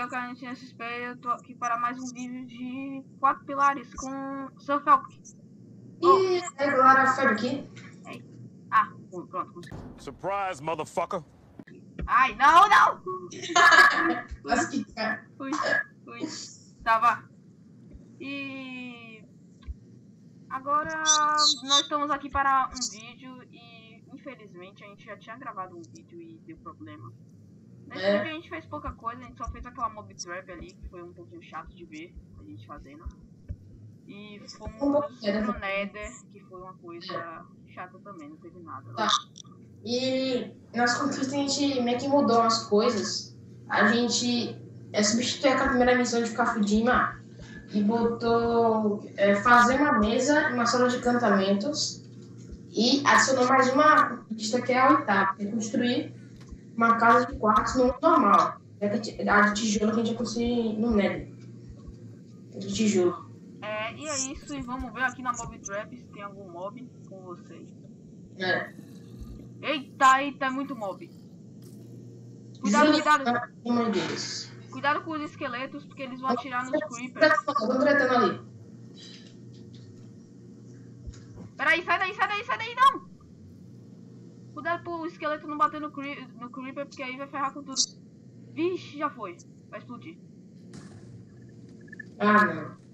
eu, Cantinho SSP, eu tô aqui para mais um vídeo de 4 pilares com Surfelp. Ih, agora foi aqui. Ah, pronto. Surprise, motherfucker. Ai, não! Lasquita. Fui. Tava. E agora nós estamos aqui para um vídeo e infelizmente a gente já tinha gravado um vídeo e deu problema. Nesse vídeo a gente fez pouca coisa, a gente só fez aquela mob trap ali, que foi um pouquinho chato de ver a gente fazendo. E fomos pro Nether, que foi uma coisa chata também, não teve nada. Tá. E nas conquistas a gente meio que mudou as coisas. A gente substituiu aquela primeira missão de ficar Fudima e botou fazer uma mesa, uma sala de encantamentos e adicionou mais uma conquista que é a oitava, que é construir uma casa de quartos no mundo normal. A de tijolo que a gente ia construir no Nether. De tijolo. E é isso, e vamos ver aqui na Mob Trap se tem algum mob com vocês. Eita, é muito mob. Cuidado. Cuidado com os esqueletos, porque eles vão atirar nos creepers. Estão tretando ali. Peraí, sai daí, não! Cuidado pro esqueleto não bater no creeper, porque aí vai ferrar com tudo. Vixe, já foi. Vai explodir. Ah, não.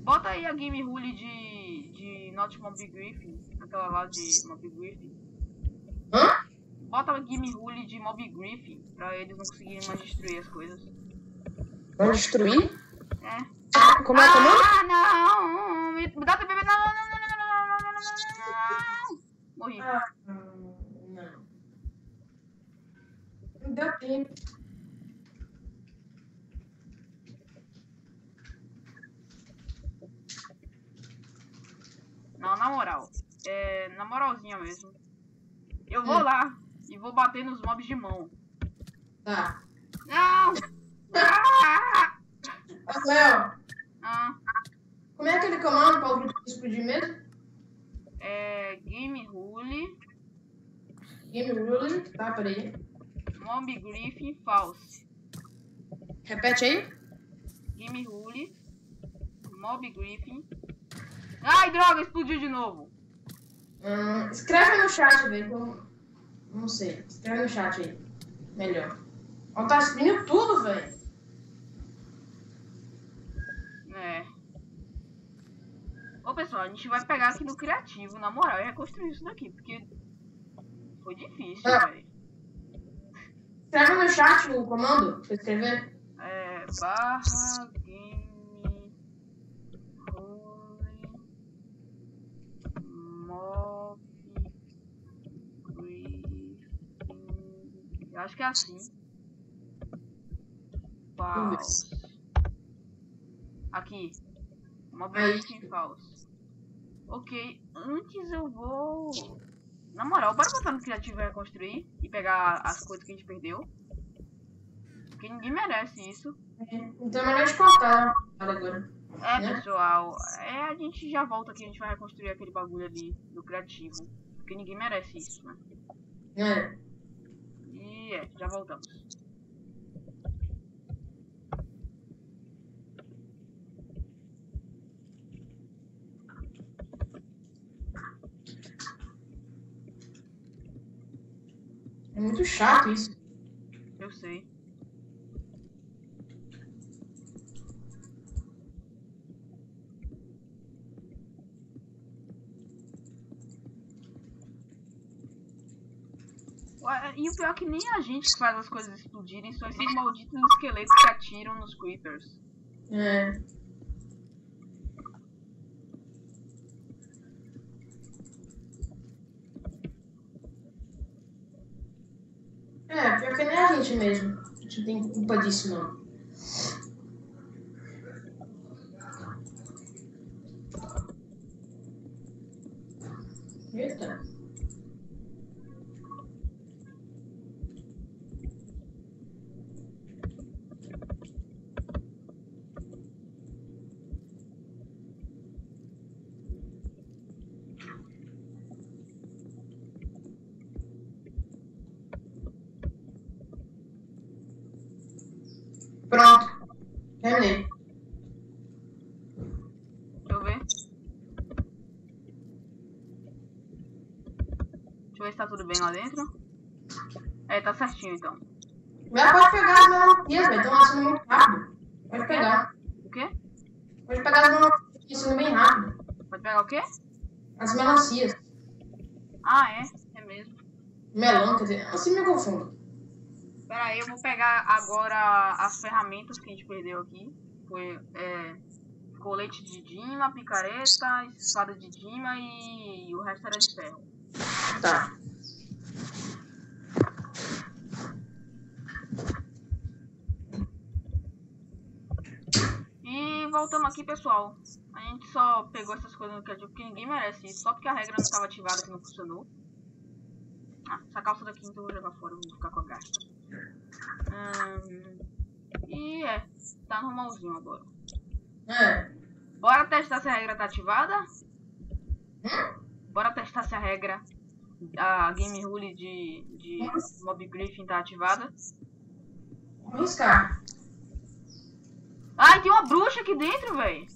Bota aí a Game Rule de Not Mob Griffin. Aquela lá de Mob Griffin. Hã? Bota a Game Rule de Mob Griffin pra eles não conseguirem mais destruir as coisas. Vão destruir? É. Como é que é o nome? Ah, não! Me dá teu bebê, não! Morri. Ah, não. Não deu tempo. Não, na moral. Na moralzinha mesmo. Eu vou lá e vou bater nos mobs de mão. Tá. Não! Léo, Ah, como é aquele comando para o grupo explodir mesmo? Game Rule, Game Rule. Tá, peraí. Mob Griffin False. Repete aí. Game Rule, Mob Griffin. Ai, droga, explodiu de novo. Escreve no chat, velho. Não sei. Escreve no chat aí. Melhor. Ó, tá explodindo tudo, velho. Ô, pessoal, a gente vai pegar aqui no criativo, na moral, e reconstruir isso daqui, porque foi difícil, velho. Escreve no chat o comando pra escrever. Barra Game Rule Mob Griffin. Eu acho que é assim. False. Aqui. Mob Griffin False. Ok, antes eu vou... Na moral, bora botar no criativo e reconstruir e pegar as coisas que a gente perdeu. Porque ninguém merece isso. Então é melhor a gente cortar agora. Pessoal, a gente já volta aqui, a gente vai reconstruir aquele bagulho ali do criativo. Porque ninguém merece isso, né? E já voltamos. É muito chato isso. Eu sei. E o pior é que nem a gente que faz as coisas explodirem, são esses malditos esqueletos que atiram nos creepers. Pior que nem a gente mesmo. A gente não tem culpa disso, não. Eita. eu ver se tá tudo bem lá dentro. É, tá certinho então. Já pode pegar as melancias, velho. Estão nascendo muito rápido. Pode pegar. O quê? Pode pegar as melancias, estão nascendo bem rápido. Pode pegar o quê? As melancias. Ah, é? É mesmo. Melão, quer dizer, assim me confundo. Pera aí, eu vou pegar agora as ferramentas que a gente perdeu aqui. Foi colete de Dima, picareta, espada de Dima e o resto era de ferro. Tá. E voltamos aqui, pessoal. A gente só pegou essas coisas no criativo porque ninguém merece isso. Só porque a regra não estava ativada que não funcionou. Ah, essa calça daqui então eu vou jogar fora, eu vou ficar com a gasta. E tá normalzinho agora. Bora testar se a regra tá ativada? Bora testar se a regra, a game rule de Mob Griffin tá ativada. Vamos arriscar. Ai, tem uma bruxa aqui dentro, velho.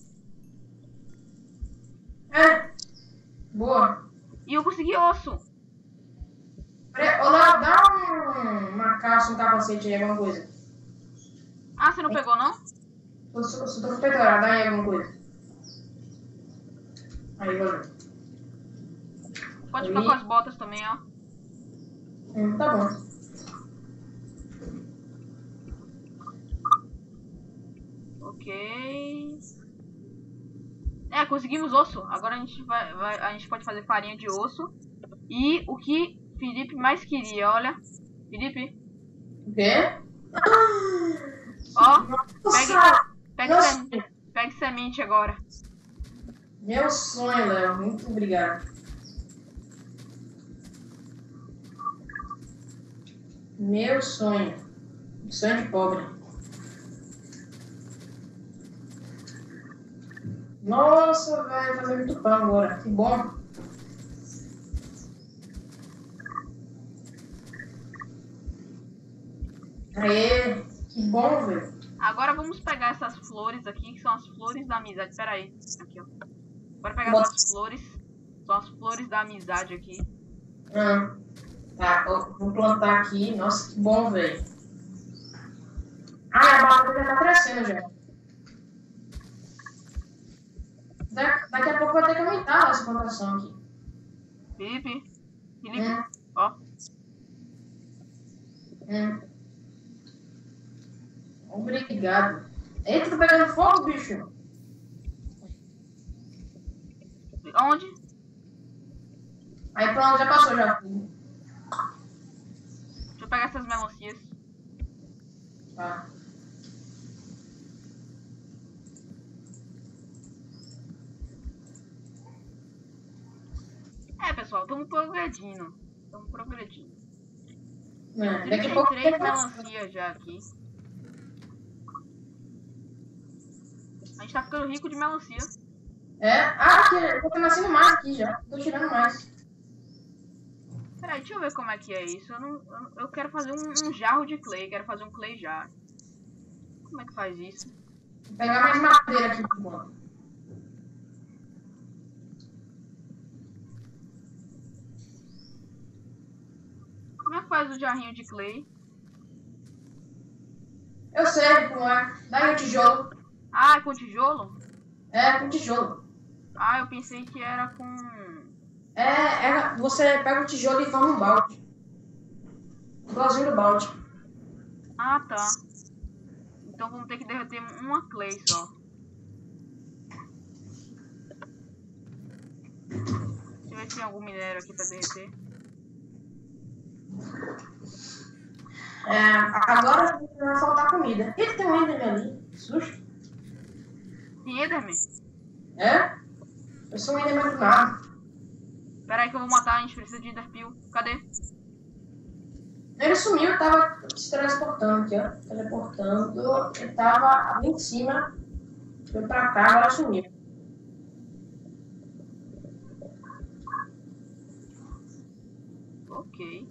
Boa. E eu consegui osso. Ô, Léo, dá uma calça, um capacete aí, alguma coisa. Ah, você não pegou, não? Eu tô com peitoral, dá aí alguma coisa. Aí, valeu. Pode ficar com as botas também, ó. Tá bom. Ok. Conseguimos osso. Agora a gente pode fazer farinha de osso. E o que Felipe mais queria, olha. Felipe. O quê? Ó, Nossa. pegue semente agora. Meu sonho, Léo. Muito obrigado. Meu sonho. Sonho de pobre. Nossa, vai fazer muito pão agora. Que bom. Aê, que bom, velho. Agora vamos pegar essas flores aqui, que são as flores da amizade. Pera aí. Aqui, ó. Bora pegar essas flores. São as flores da amizade aqui. Tá, vou plantar aqui. Nossa, que bom, velho. A batata já tá crescendo já. Daqui a pouco vai ter que aumentar essa plantação aqui. Felipe, ó. Obrigado. Eita, tá pegando fogo, bicho. Onde? Aí pronto, já passou já. Deixa eu pegar essas melancias. Tá. Pessoal, estamos progredindo. Daqui a pouco 33 melancias já aqui. A gente tá ficando rico de melancia. Aqui, eu tô nascendo mais aqui já. Tô tirando mais. Peraí, deixa eu ver como é que é isso. Eu quero fazer um jarro de clay. Quero fazer um clay jar. Como é que faz isso? Vou pegar mais madeira aqui por enquanto. Como é que faz o jarrinho de clay? Eu sei como é. Dá aí o tijolo. Ah, é com tijolo? É, com tijolo. Ah, eu pensei que era com... Você pega o tijolo e forma um balde. Igualzinho do balde. Ah, tá. Então vamos ter que derreter uma clay só. Deixa eu ver se tem algum minério aqui pra derreter. Agora vai faltar comida. Ih, tem um Enderman ali. Susto. Tem Enderman? Eu sou um Enderman do nada. Pera aí que eu vou matar, a gente precisa de Enderpeel. Cadê? Ele sumiu, tava se transportando aqui, ó. Teleportando. Ele tava ali em cima. Foi pra cá, agora sumiu. Ok.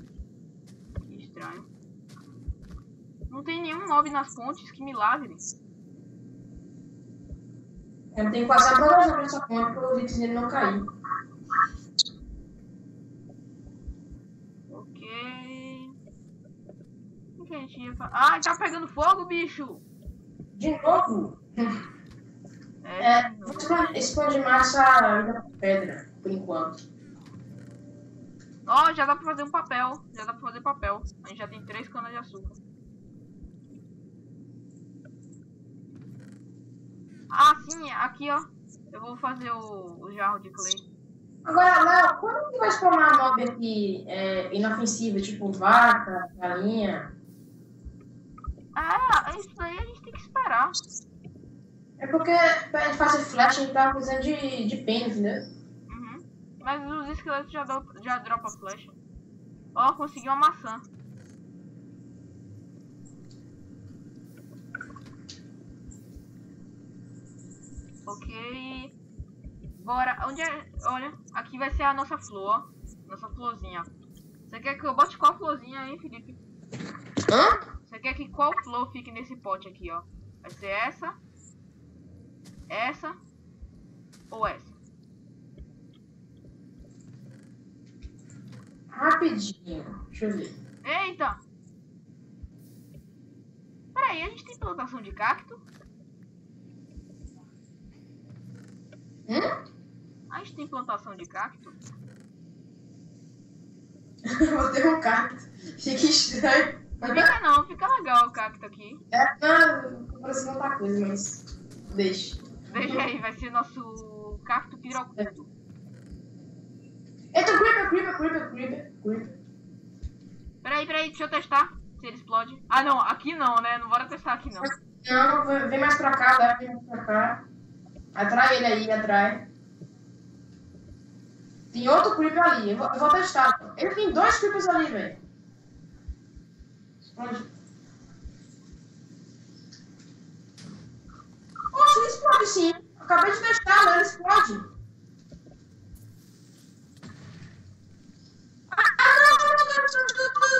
Que estranho. Não tem nenhum mob nas pontes, que milagre. Eu tenho que passar a progressão pra essa ponte para os itens dele não cair. O que a gente ia fazer? Ai, tá pegando fogo, bicho! De novo? De novo. Expande massa ainda com pedra, por enquanto. Ó, já dá pra fazer um papel. Já dá pra fazer papel. A gente já tem 3 canas de açúcar. Ah, sim, aqui, ó. Eu vou fazer o jarro de clay. Agora, Léo, quando que vai spawnar mob aqui inofensiva, tipo vaca, galinha? Ah, isso daí a gente tem que esperar. É porque pra gente fazer flash a gente tá precisando de pena, entendeu? Uhum. Mas os esqueletos já dropam flecha. Ó, consegui uma maçã. Ok. Bora. Onde é? Olha, aqui vai ser a nossa flor, ó. Nossa florzinha. Você quer que eu bote qual florzinha, hein, Felipe? Hã? Você quer que qual flor fique nesse pote aqui, ó? Vai ser essa? Essa? Ou essa? Rapidinho. Deixa eu ver. Eita! Peraí, a gente tem plantação de cacto? A gente tem plantação de cacto? Vou ter um cacto. Fica estranho. Fica não, fica legal o cacto aqui. Não, parece outra coisa, mas deixa. Deixa aí, vai ser nosso cacto pirocudo. Eita, creeper. Peraí, deixa eu testar se ele explode. Ah, não, aqui não, né? Não bora testar aqui não. Não, vem mais pra cá, Léo, vem mais pra cá. Atrai ele aí, atrai. Tem outro creeper ali, eu vou testar. Ele tem 2 creepers ali, velho. Poxa, ele explode sim. Acabei de testar, né? Ele explode.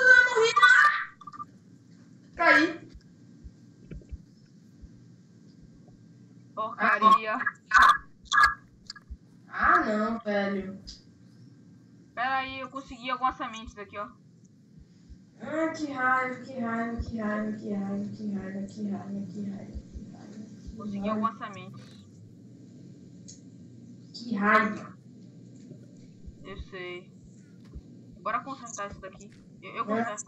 Não, morri. Caí. Porcaria. Ah, não, velho. Peraí, eu consegui algumas sementes aqui, ó. Ah, que raiva. Consegui algumas sementes. Que raiva. Eu sei. Bora consertar isso daqui. Eu conserto.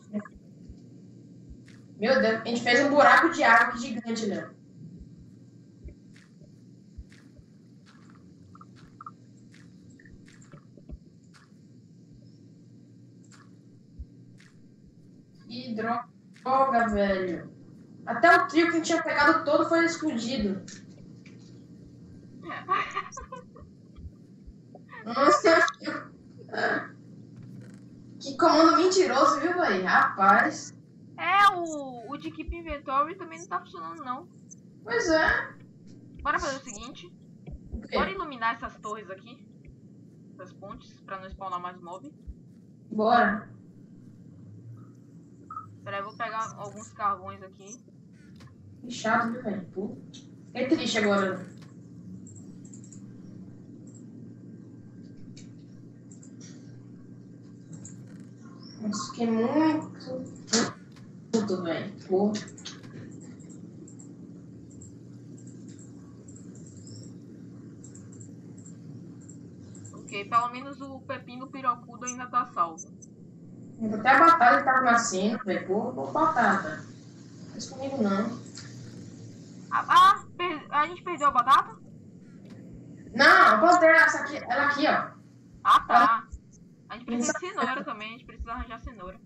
Meu Deus, a gente fez um buraco de água aqui gigante, Léo. Que droga, velho. Até o trio que a gente tinha pegado todo foi explodido. Nossa. Que comando mentiroso, viu, velho? Rapaz. O de Keep Inventory também não tá funcionando, não. Pois é. Bora fazer o seguinte. Bora iluminar essas torres aqui. Essas pontes, pra não spawnar mais mob. Bora. Peraí, eu vou pegar alguns carvões aqui. Que chato, viu, velho? Pô. Fiquei triste agora. Nossa, fiquei muito, velho. Pô. Ok, pelo menos o pepino pirocudo ainda tá salvo. Até a batalha tava nascendo, velho. Pô, batata. Não faz comigo, não. A gente perdeu a batata? Não, eu plantei essa aqui, ela aqui, ó. Ah, tá. A gente precisa de cenoura também, a gente precisa arranjar cenoura.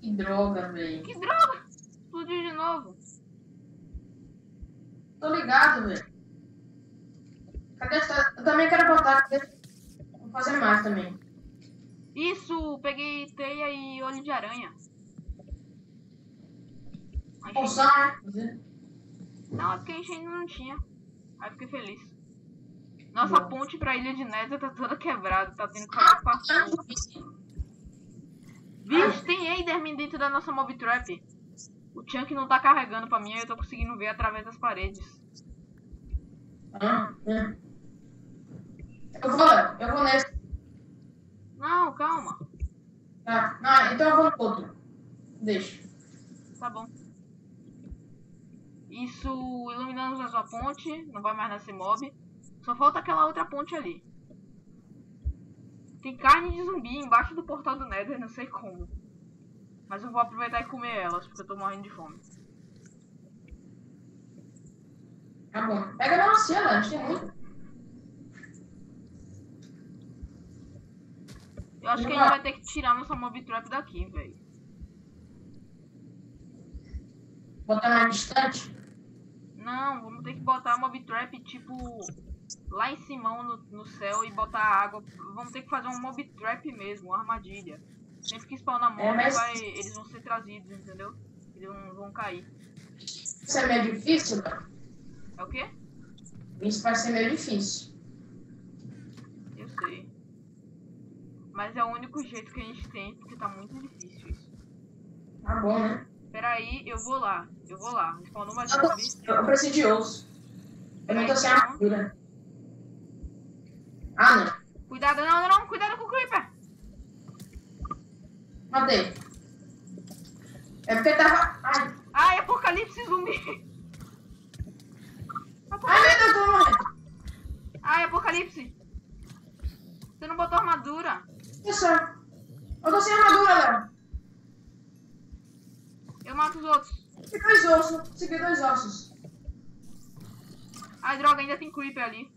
Que droga, velho. Que droga! Explodiu de novo. Tô ligado, velho. Cadê essa? Eu também quero botar. Vou fazer mais também. Isso, peguei teia e olho de aranha. Poção, né? Não, é porque a gente ainda não tinha. Aí fiquei feliz. Nossa ponte pra ilha de Nether tá toda quebrada, tá tendo que fazer passando. Vixe, tem Enderman dentro da nossa mob trap. O Chunk não tá carregando pra mim, aí eu tô conseguindo ver através das paredes. Eu vou nesse. Não, calma. Tá. Não, então eu vou no outro. Deixa. Tá bom. Isso, iluminamos a sua ponte, não vai mais nascer mob. Só falta aquela outra ponte ali. Tem carne de zumbi embaixo do portal do Nether, não sei como. Mas eu vou aproveitar e comer elas, porque eu tô morrendo de fome. Tá bom. Pega a melancia lá, a gente tem muito. Eu acho que a gente vai ter que tirar nossa mob trap daqui, velho. Botar mais distante? Não, vamos ter que botar a mob trap, tipo, lá em cima no céu e botar água. Vamos ter que fazer um mob trap mesmo, uma armadilha. Sempre que spawnar mob, eles vão ser trazidos, entendeu? Eles vão cair. Isso é meio difícil, cara? É o quê? Isso vai ser meio difícil. Eu sei. Mas é o único jeito que a gente tem, porque tá muito difícil isso. Tá bom, né? Peraí, eu vou lá. Spawnou mais zumbi. Eu preciso de osso. Eu não tô sem armadura. Ah, não. Cuidado, não, cuidado com o Creeper. Matei. É porque tava... Ai, apocalipse zumbi. Ai, meu Deus, tô morrendo. Ai, apocalipse. Você não botou armadura. Isso. Eu tô sem armadura, Léo. Eu mato os outros. Segui dois ossos. Ai, droga, ainda tem Creeper ali.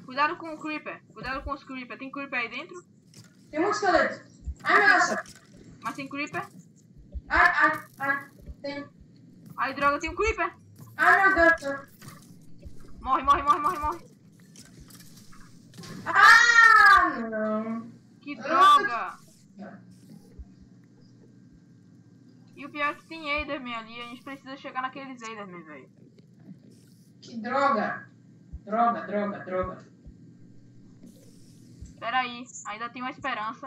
Cuidado com o Creeper. Cuidado com os Creeper. Tem Creeper aí dentro? Tem muito esqueleto. Ai, nossa. Mas tem Creeper? Ai. Tem. Ai, droga, tem um Creeper. Ai, meu Deus. Morre. Ah, não. Que droga. E o pior é que tem Enderman ali. A gente precisa chegar naqueles Enderman, velho. Que droga. Droga. Pera aí, ainda tem uma esperança.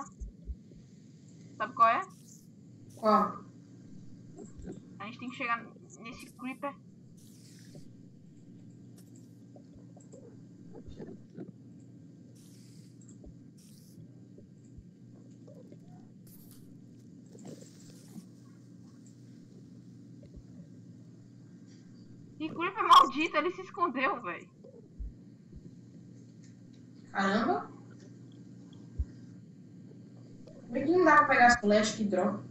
Sabe qual é? Qual? A gente tem que chegar nesse Creeper. E Creeper maldito, ele se escondeu, velho. Caramba. Como é que não dá pra pegar as flash, que droga.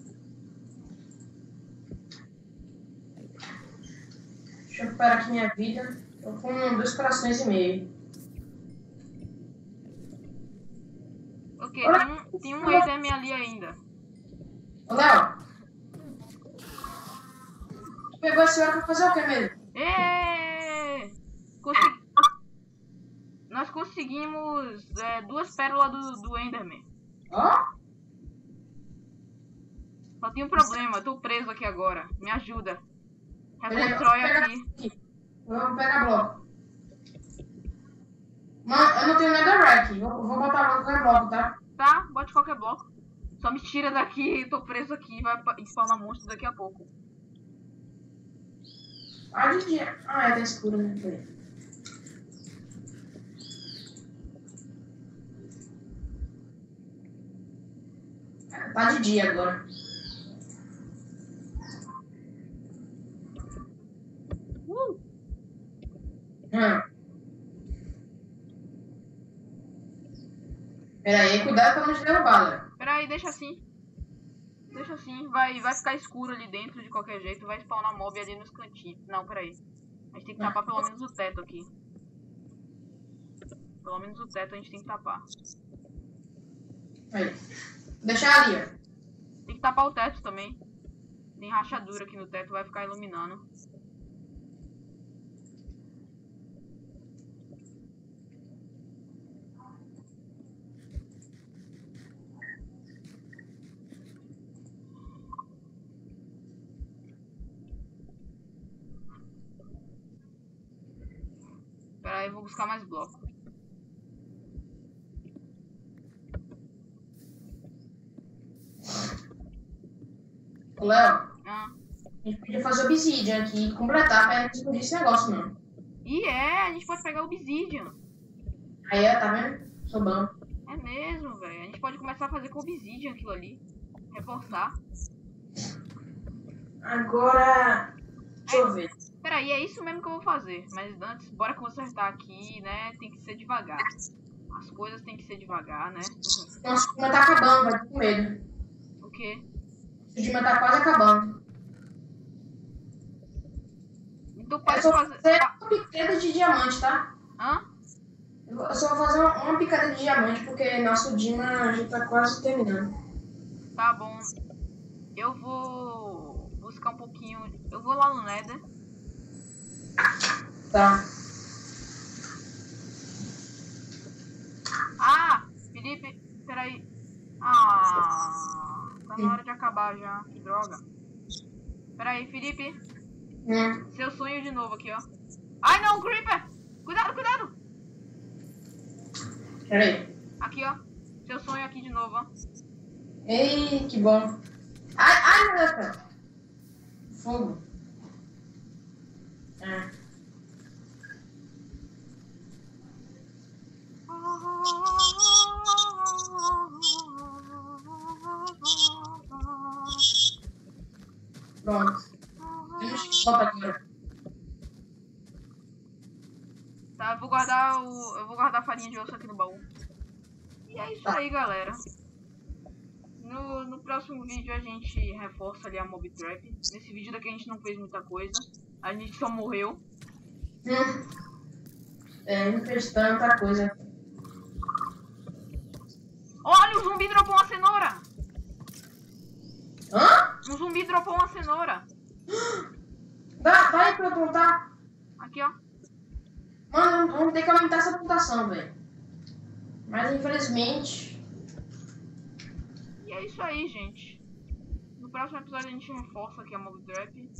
Deixa eu recuperar aqui minha vida. Tô com 2,5 corações. Ok, tem um Enderman ali ainda. Ô, Léo. Tu pegou esse ouro pra fazer o que mesmo? Nós conseguimos 2 pérolas do Enderman. Ó. Só tem um problema, eu tô preso aqui agora. Me ajuda. Reconstrói aqui. Vou pegar bloco. Mano, eu não tenho netherrack. Vou botar qualquer bloco, tá? Tá, bote qualquer bloco. Só me tira daqui, tô preso aqui. Vai spawnar monstro daqui a pouco. Ah, de dia. Tá escuro, né? Tá de dia agora. Peraí, cuidado pra não te derrubar, Léo. Peraí, deixa assim. Deixa assim, vai ficar escuro ali dentro de qualquer jeito. Vai spawnar mob ali nos cantinhos. Não, peraí. A gente tem que tapar pelo menos o teto aqui. Pelo menos o teto a gente tem que tapar. Aí. Deixar ali, ó. Tem que tapar o teto também. Tem rachadura aqui no teto, vai ficar iluminando. Pera aí, eu vou buscar mais blocos. Ô, Léo, Ah. a gente podia fazer obsidian aqui e completar pra gente explodir esse negócio, mano. E a gente pode pegar o Obsidian. Aí, ó, tá vendo? Sou bom. É mesmo, velho. A gente pode começar a fazer com Obsidian aquilo ali. Reforçar. Agora, deixa eu ver. Peraí, é isso mesmo que eu vou fazer. Mas antes, bora consertar aqui, né? Tem que ser devagar. As coisas tem que ser devagar, né? Nossa, o clima tá acabando, vai com medo. O quê? O clima tá quase acabando. Então Eu pode só vou fazer. fazer uma picada de diamante, tá? Hã? Eu só vou fazer uma picada de diamante, porque nosso Dima já tá quase terminando. Tá bom. Eu vou buscar um pouquinho. Eu vou lá no Nether. Tá. Ah! Felipe, peraí. Ah! Tá na hora de acabar já. Que droga. Peraí, Felipe. Seu sonho de novo aqui, ó. Ai não, Creeper! Cuidado, cuidado! Peraí. Aqui, ó. Seu sonho aqui de novo, ó. Ei, que bom. Ai, meu Deus, cara. Fogo. Pronto. Temos que voltar agora. Tá, eu vou guardar a farinha de osso aqui no baú. E é isso aí, galera. No próximo vídeo a gente reforça ali a Mob Trap. Nesse vídeo daqui a gente não fez muita coisa. A gente só morreu. Não fez tanta coisa. Olha, um zumbi dropou uma cenoura! Hã? Um zumbi dropou uma cenoura. Dá aí pra eu plantar? Aqui, ó. Mano, vamos ter que aumentar essa plantação, velho. Mas infelizmente... E é isso aí, gente. No próximo episódio a gente reforça aqui a Mob Trap.